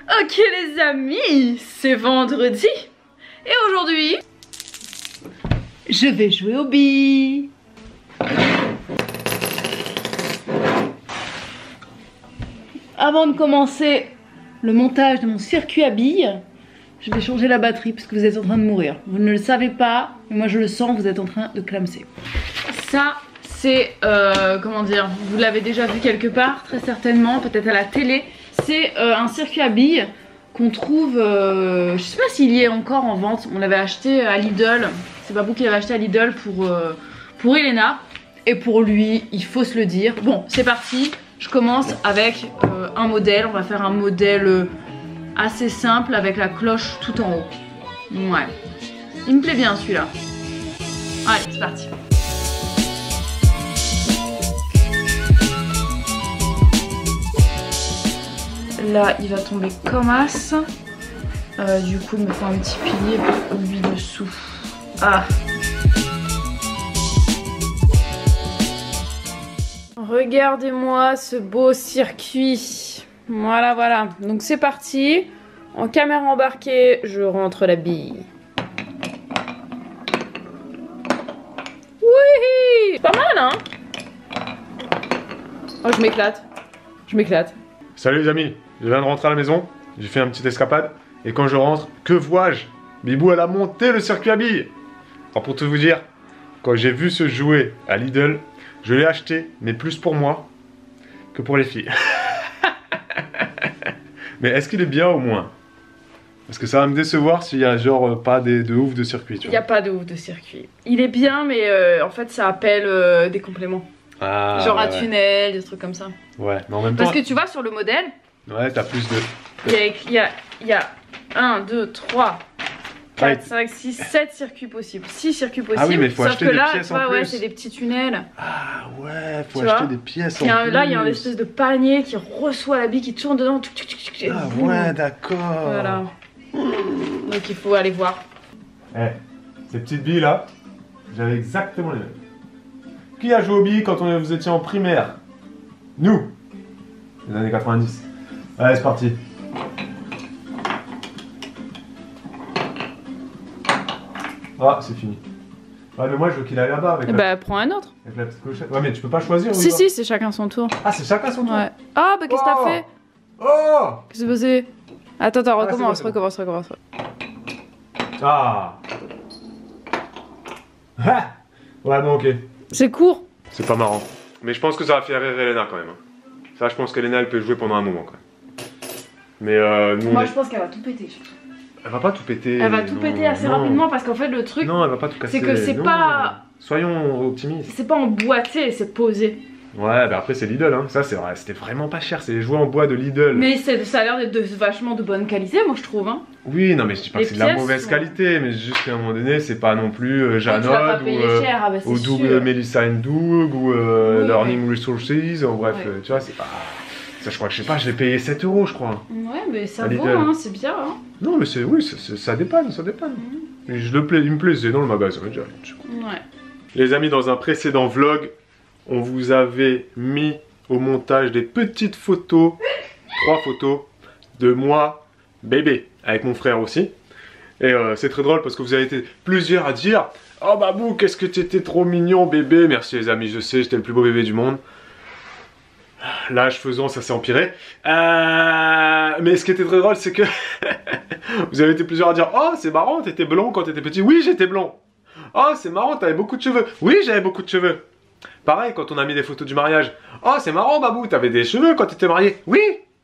Ok les amis, c'est vendredi et aujourd'hui, je vais jouer aux billes. Avant de commencer le montage de mon circuit à billes, je vais changer la batterie parce que vous êtes en train de mourir. Vous ne le savez pas, mais moi je le sens, vous êtes en train de clamser. Ça, c'est, comment dire, vous l'avez déjà vu quelque part, très certainement, peut-être à la télé. C'est un circuit à billes qu'on trouve, je sais pas s'il y est encore en vente. On l'avait acheté à Lidl, c'est Babou qui l'avait acheté à Lidl pour Elena. Et pour lui, il faut se le dire. Bon, c'est parti, je commence avec un modèle. On va faire un modèle assez simple avec la cloche tout en haut. Ouais, il me plaît bien celui-là. Allez, c'est parti. Là, il va tomber comme as. Du coup, il me faut un petit pilier pour lui dessous. Ah. Regardez-moi ce beau circuit. Voilà, voilà. Donc c'est parti. En caméra embarquée, je rentre la bille. Oui, pas mal, hein? Oh, je m'éclate. Je m'éclate. Salut les amis, je viens de rentrer à la maison, j'ai fait une petite escapade, et quand je rentre, que vois-je? Bibou, elle a monté le circuit à billes. Alors pour tout vous dire, quand j'ai vu ce jouet à Lidl, je l'ai acheté, mais plus pour moi que pour les filles. Mais est-ce qu'il est bien au moins? Parce que ça va me décevoir s'il y a genre pas de ouf de circuit. Il n'y a pas de ouf de circuit. Il est bien, mais en fait ça appelle des compléments. Ah, genre un tunnel, des trucs comme ça. Ouais, mais en même temps... Parce que tu vois sur le modèle... Ouais, t'as plus de... Il y a 1, 2, 3, 4, 5, 6, 7 circuits possibles. 6 circuits possibles. Ah oui, mais il faut acheter des pièces en plus. Ouais, c'est des petits tunnels. Ah ouais, faut acheter des pièces en plus. Là, il y a un espèce de panier qui reçoit la bille qui tourne dedans. Ah ouais, d'accord. Voilà. Donc il faut aller voir. Eh, ces petites billes là, j'avais exactement les mêmes. Qui a joué aux billes quand vous étiez en primaire? Nous, les années 90. Allez, c'est parti. Ah, c'est fini. Ouais, mais moi je veux qu'il aille là-bas avec. Bah, prends un autre. Avec la petite clochette. Ouais, mais tu peux pas choisir. Si, si, c'est chacun son tour. Ah, c'est chacun son tour. Ouais. Ah, bah, qu'est-ce que t'as fait? Oh! Qu'est-ce qui s'est passé? Attends, recommence, recommence. Ah! Ah! Ouais, bon, ok. C'est court. C'est pas marrant. Mais je pense que ça va faire rire Elena quand même. Ça, je pense qu'Elena, elle peut jouer pendant un moment quand même. Mais nous, moi, je pense qu'elle va tout péter. Elle va pas tout péter. Elle va tout péter assez rapidement parce qu'en fait, le truc. Non, elle va pas tout casser. C'est que c'est pas. Soyons optimistes. C'est pas emboîté, c'est posé. Ouais, bah après, c'est Lidl, hein. Ça, c'est vrai. C'était vraiment pas cher. C'est les jouets en bois de Lidl. Mais ça a l'air d'être vachement de bonne qualité, moi, je trouve. Hein. Oui, non, mais je dis pas que c'est de la mauvaise qualité, mais juste qu'à un moment donné, c'est pas non plus Janod ou Double Melissa and Doug ou Learning Resources. En bref, tu vois, c'est pas. Ça, je crois que je sais pas, je l'ai payé 7 €, je crois. Ouais, mais ça vaut, hein, c'est bien. Hein. Non, mais c'est, oui, ça dépanne, ça dépanne. Il me plaisait dans le magasin, déjà. Ouais. Les amis, dans un précédent vlog, on vous avait mis au montage des petites photos, 3 photos, de moi, bébé, avec mon frère aussi. Et c'est très drôle parce que vous avez été plusieurs à dire « Oh Babou, qu'est-ce que tu étais trop mignon, bébé !» Merci les amis, je sais, j'étais le plus beau bébé du monde. L'âge faisant, ça s'est empiré. Mais ce qui était très drôle, c'est que vous avez été plusieurs à dire « Oh, c'est marrant, t'étais blond quand t'étais petit. » Oui, j'étais blond. « Oh, c'est marrant, t'avais beaucoup de cheveux. » Oui, j'avais beaucoup de cheveux. Pareil, quand on a mis des photos du mariage. « Oh, c'est marrant, Babou, t'avais des cheveux quand t'étais marié. » Oui.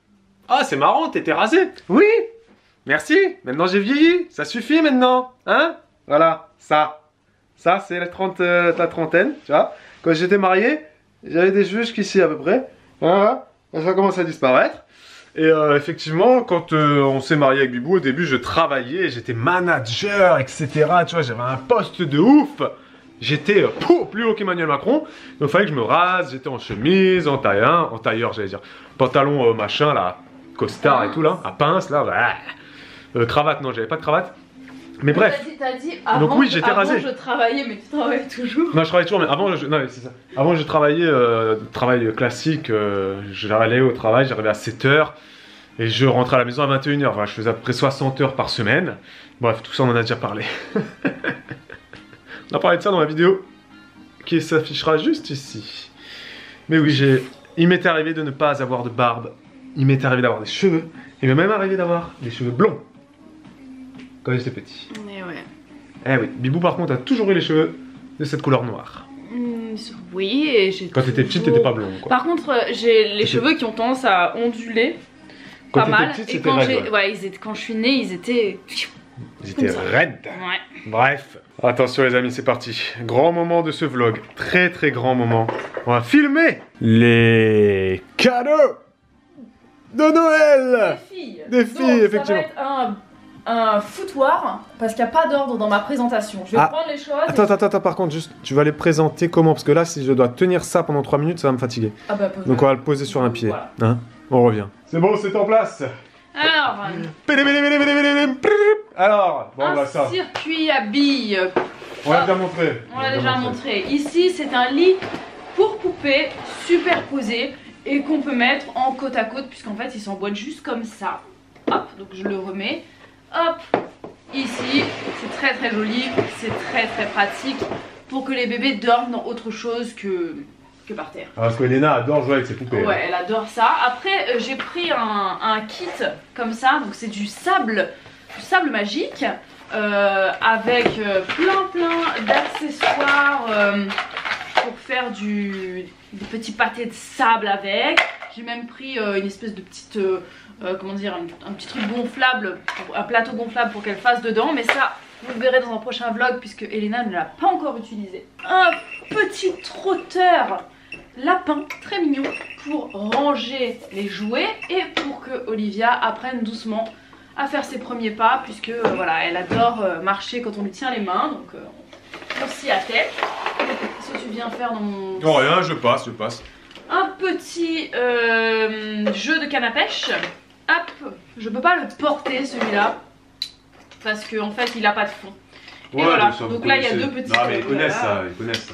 « Oh, c'est marrant, t'étais rasé. » Oui. Merci, maintenant j'ai vieilli. Ça suffit maintenant. Hein? Voilà, ça. Ça, c'est la trentaine, tu vois. Quand j'étais marié, j'avais des cheveux jusqu'ici à peu près. Voilà, ça commence à disparaître. Et effectivement, quand on s'est marié avec Bibou, au début, je travaillais, j'étais manager, etc. Tu vois, j'avais un poste de ouf. J'étais plus haut qu'Emmanuel Macron. Donc, il fallait que je me rase. J'étais en chemise, en tailleur, j'allais dire. Pantalon machin, là, costard et tout, là, à pince, là. Cravate, non, j'avais pas de cravate. Mais bref. T'as dit avant, donc oui, j'étais rasé. Je travaillais, mais tu travailles toujours. Non, je travaillais toujours, mais avant, non, c'est ça. Avant, je travaillais, travail classique. J'allais au travail, j'arrivais à 7 h. Et je rentre à la maison à 21 h. Voilà, je faisais à peu près 60 heures par semaine. Bref, tout ça on en a déjà parlé. On a parlé de ça dans la vidéo qui s'affichera juste ici. Mais oui, il m'est arrivé de ne pas avoir de barbe. Il m'est arrivé d'avoir des cheveux. Il m'est même arrivé d'avoir des cheveux blonds. Quand j'étais petit. Mais ouais. Eh oui, Bibou par contre a toujours eu les cheveux de cette couleur noire. Oui, et j'ai. Quand t'étais petite, t'étais pas blonde quoi. Par contre, j'ai les cheveux qui ont tendance à onduler. Quand pas mal. Petite, et quand, quand je suis née, ils étaient. Ils étaient raides. Ouais. Bref. Attention les amis, c'est parti. Grand moment de ce vlog. Très très grand moment. On va filmer les cadeaux de Noël. Des filles, donc, effectivement. Ça va être un foutoir parce qu'il n'y a pas d'ordre dans ma présentation. Je vais prendre les choses. Attends, par contre, juste, tu vas les présenter comment? Parce que là, si je dois tenir ça pendant 3 minutes, ça va me fatiguer. Ah bah, donc on va le poser sur un pied. Voilà. Hein, on revient. C'est bon, c'est en place. Alors, bon, bah ça. Circuit à billes. On l'a déjà montré. On l'a déjà montré. Ici, c'est un lit pour poupées superposé et qu'on peut mettre en côte à côte puisqu'en fait, il s'emboîte juste comme ça. Hop, donc je le remets. Hop, ici, c'est très très joli, c'est très très pratique pour que les bébés dorment dans autre chose que par terre. Parce que Elena adore jouer avec ses poupées. Ouais, elle adore ça. Après, j'ai pris un kit comme ça, donc c'est du sable magique avec plein d'accessoires pour faire des petits pâtés de sable avec. J'ai même pris une espèce de petite, comment dire, un petit truc gonflable, un plateau gonflable pour qu'elle fasse dedans. Mais ça, vous le verrez dans un prochain vlog puisque Elena ne l'a pas encore utilisé. Un petit trotteur lapin très mignon pour ranger les jouets et pour que Olivia apprenne doucement à faire ses premiers pas puisque voilà, elle adore marcher quand on lui tient les mains, donc on s'y attelle. Qu'est-ce que tu viens faire dans mon... Oh rien, je passe. Un petit jeu de canne à pêche. Hop, je peux pas le porter celui-là parce qu'en fait il a pas de fond. Et voilà, donc là il y a deux petits. Non mais ils connaissent ça,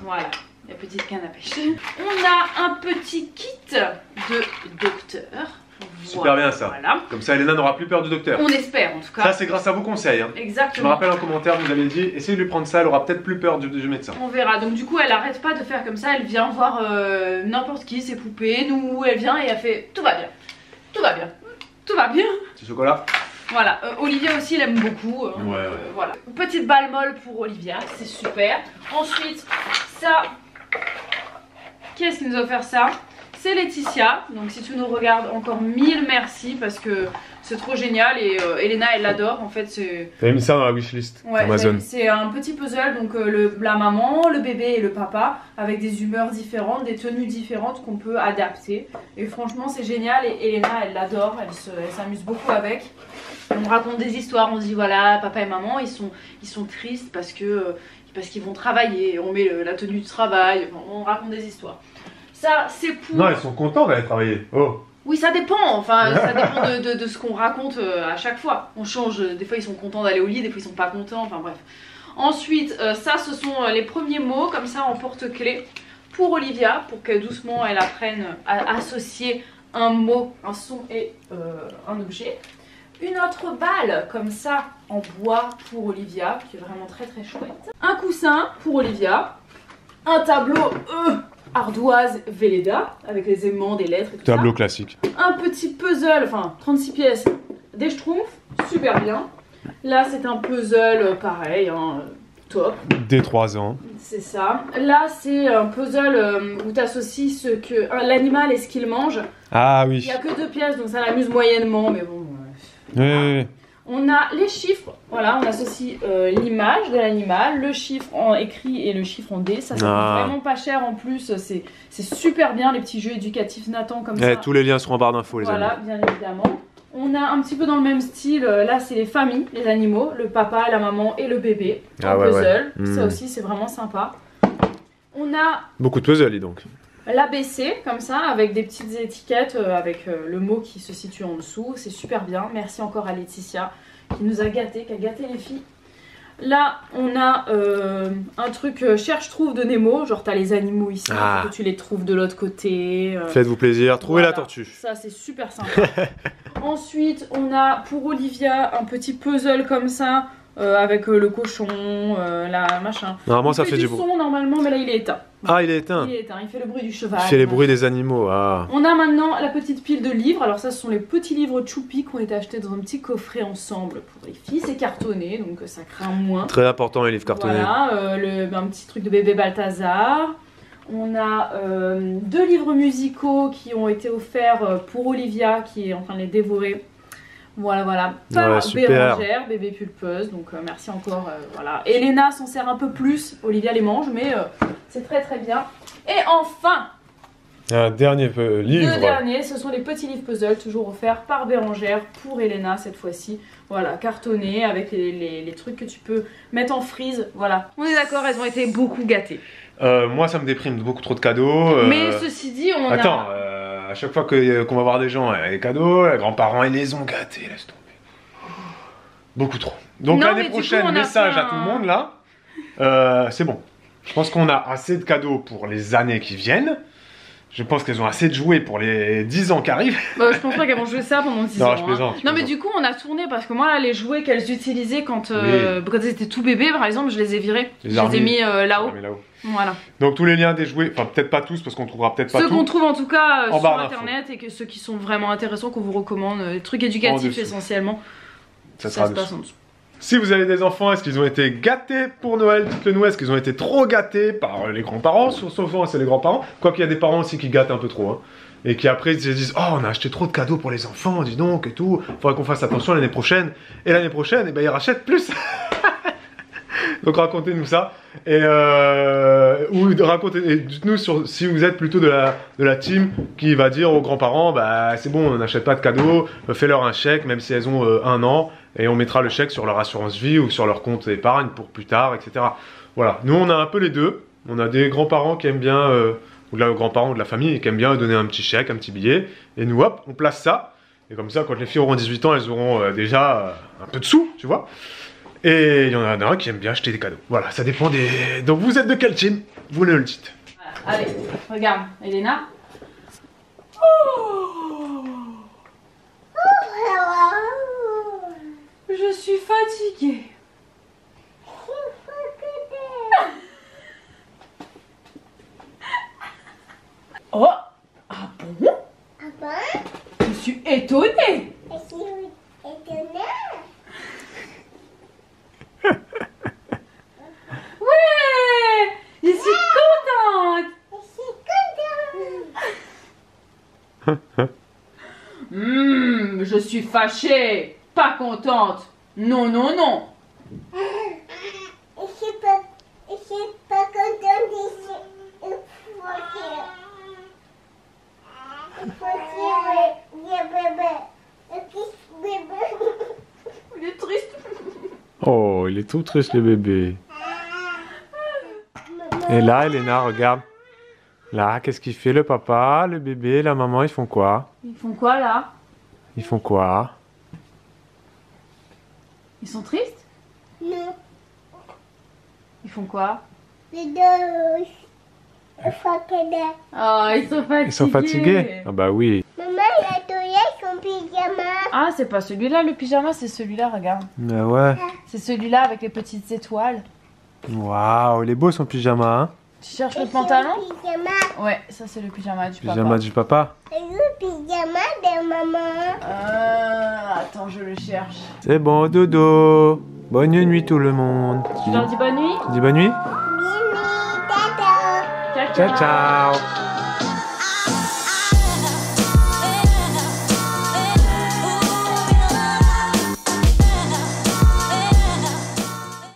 Voilà, la petite canne à pêche. On a un petit kit de docteur. Super bien ça. Voilà. Comme ça Elena n'aura plus peur du docteur. On espère en tout cas. Ça c'est grâce à vos conseils. Hein. Exactement. Je me rappelle en commentaire, vous avez dit, essayez de lui prendre ça, elle aura peut-être plus peur du médecin. On verra. Donc du coup elle arrête pas de faire comme ça, elle vient voir n'importe qui, ses poupées, nous, elle vient et elle fait tout va bien. Tout va bien. Tout va bien. C'est chocolat. Voilà, Olivia aussi elle aime beaucoup. Voilà. Petite balle molle pour Olivia, c'est super. Ensuite, ça. Qui est-ce qui nous a offert ça? C'est Laetitia. Donc si tu nous regardes, encore mille merci parce que c'est trop génial et Elena elle l'adore en fait. T'avais mis ça dans la wishlist Amazon. C'est un petit puzzle, donc la maman, le bébé et le papa avec des humeurs différentes, des tenues différentes qu'on peut adapter. Et franchement c'est génial et Elena elle l'adore, elle s'amuse beaucoup avec. On raconte des histoires, on se dit voilà papa et maman ils sont tristes parce qu'ils vont travailler, on met la tenue de travail, on raconte des histoires. Ça c'est pour... Non ils sont contents d'aller travailler. Oh. Oui ça dépend, enfin ça dépend de ce qu'on raconte à chaque fois. On change, des fois ils sont contents d'aller au lit, des fois ils sont pas contents, enfin bref. Ensuite ça ce sont les premiers mots comme ça en porte-clés pour Olivia, pour que doucement elle apprenne à associer un mot, un son et un objet. Une autre balle comme ça en bois pour Olivia qui est vraiment très très chouette. Un coussin pour Olivia. Un tableau ardoise Velleda avec les aimants, des lettres et tout Tableau ça. classique. Un petit puzzle, enfin 36 pièces, des schtroumpfs, super bien. Là c'est un puzzle pareil, hein, top. Dès 3 ans. C'est ça. Là c'est un puzzle où tu associes l'animal et ce qu'il mange. Ah oui. Il n'y a que 2 pièces donc ça l'amuse moyennement mais bon. Oui. On a les chiffres, voilà, on associe l'image de l'animal, le chiffre en écrit et le chiffre en D. Ça coûte vraiment pas cher en plus, c'est super bien les petits jeux éducatifs Nathan comme ça. Tous les liens seront en barre d'infos les amis. Voilà, bien évidemment. On a un petit peu dans le même style, là c'est les familles, les animaux, le papa, la maman et le bébé. En puzzle, ça aussi c'est vraiment sympa. On a... Beaucoup de puzzles dis donc. L'ABC comme ça avec des petites étiquettes avec le mot qui se situe en dessous, c'est super bien. Merci encore à Laetitia qui nous a gâtés, qui a gâté les filles. Là, on a un truc cherche-trouve de Nemo. Genre, t'as les animaux ici, que tu les trouves de l'autre côté. Faites-vous plaisir, trouvez la tortue. Ça, c'est super sympa. Ensuite, on a pour Olivia un petit puzzle comme ça. Avec le cochon, la machin. Normalement, ça fait du bruit. Son normalement, mais là, il est éteint. Ah, il est éteint. Il est éteint, il fait le bruit du cheval. Il fait les bruits des animaux. Ah. On a maintenant la petite pile de livres. Alors ça, ce sont les petits livres Choupi qui ont été achetés dans un petit coffret ensemble pour les filles. C'est cartonné, donc ça craint moins. Très important les livres cartonnés. Voilà, un petit truc de bébé Balthazar. On a 2 livres musicaux qui ont été offerts pour Olivia, qui est en train de les dévorer. Voilà, par Bérangère, bébé pulpeuse, donc merci encore, voilà. Elena s'en sert un peu plus, Olivia les mange, mais c'est très bien. Et enfin, un dernier livre. Le dernier, ce sont les petits livres puzzle, toujours offerts par Bérangère pour Elena cette fois-ci. Voilà, cartonné avec les trucs que tu peux mettre en frise, voilà. On est d'accord, elles ont été beaucoup gâtées. Moi ça me déprime, beaucoup trop de cadeaux. Mais ceci dit, on Attends, à chaque fois qu'on va voir des gens avec des cadeaux, les grands-parents ils les ont gâtés, laisse tomber. Beaucoup trop. Donc l'année prochaine, message à tout le monde là. C'est bon. Je pense qu'on a assez de cadeaux pour les années qui viennent. Je pense qu'elles ont assez de jouets pour les 10 ans qui arrivent. Bah, je pense pas qu'elles vont jouer ça pendant 10 ans. Non, je plaisante. Non, mais du coup, on a tourné parce que moi, là, les jouets qu'elles utilisaient quand elles étaient tout bébés, par exemple, je les ai virés. Je les ai mis là-haut. Voilà. Donc, tous les liens des jouets, enfin, peut-être pas tous parce qu'on trouvera peut-être pas tous. Ceux qu'on trouve en tout cas sur internet et que ceux qui sont vraiment intéressants, qu'on vous recommande, des trucs éducatifs essentiellement. Ça se passe en dessous. Si vous avez des enfants, est-ce qu'ils ont été gâtés pour Noël? Dites-le nous, est-ce qu'ils ont été trop gâtés par les grands-parents? Souvent, c'est les grands-parents. Quoiqu'il y a des parents aussi qui gâtent un peu trop. Hein. Et qui après se disent, oh, on a acheté trop de cadeaux pour les enfants, dis donc, et tout. Faudrait qu'on fasse attention l'année prochaine. Et l'année prochaine, eh ben, ils rachètent plus. Donc racontez-nous ça. Et dites-nous si vous êtes plutôt de la team qui va dire aux grands-parents, bah c'est bon, on n'achète pas de cadeaux, fais-leur un chèque, même si elles ont 1 an, et on mettra le chèque sur leur assurance vie ou sur leur compte épargne pour plus tard, etc. Voilà, nous on a un peu les deux. On a des grands-parents qui aiment bien, ou de la grands-parents ou de la famille, qui aiment bien donner un petit chèque, un petit billet, et nous hop, on place ça. Et comme ça, quand les filles auront 18 ans, elles auront déjà un peu de sous, tu vois. Et il y en a un qui aime bien acheter des cadeaux. Voilà, ça dépend des... Donc vous êtes de quel team? Vous le dites. Allez, regarde, Elena. Oh, je suis fatiguée. Oh, ah bon? Ah bon? Je suis étonnée. Je suis étonnée. Ouais, je suis contente. Je suis contente. Je suis fâchée, pas contente. Non, non, non. Je suis pas contente ici. Il est triste. Oh, il est tout triste le bébé. Et là, Elena, regarde. Là, qu'est-ce qu'il fait le papa, le bébé, la maman, ils font quoi? Ils font quoi là? Ils font quoi? Ils sont tristes? Non. Ils font quoi? Les deux. Ils sont fatigués. Oh, ils sont fatigués. Ils sont fatigués? Ah bah oui. Maman, il a donné son pyjama. Ah, c'est pas celui-là le pyjama, c'est celui-là, regarde. Bah ouais. C'est celui-là avec les petites étoiles. Waouh, il est beau son pyjama, hein? Tu cherches le pantalon? Le pyjama. Ouais, ça c'est le pyjama du Pyjama papa. du papa. Et le pyjama de maman. Attends, je le cherche. C'est bon, dodo. Bonne nuit tout le monde. Tu leur dis bonne nuit? Tu dis bonne nuit? Mimi, tata. Ciao, Ciao, ciao.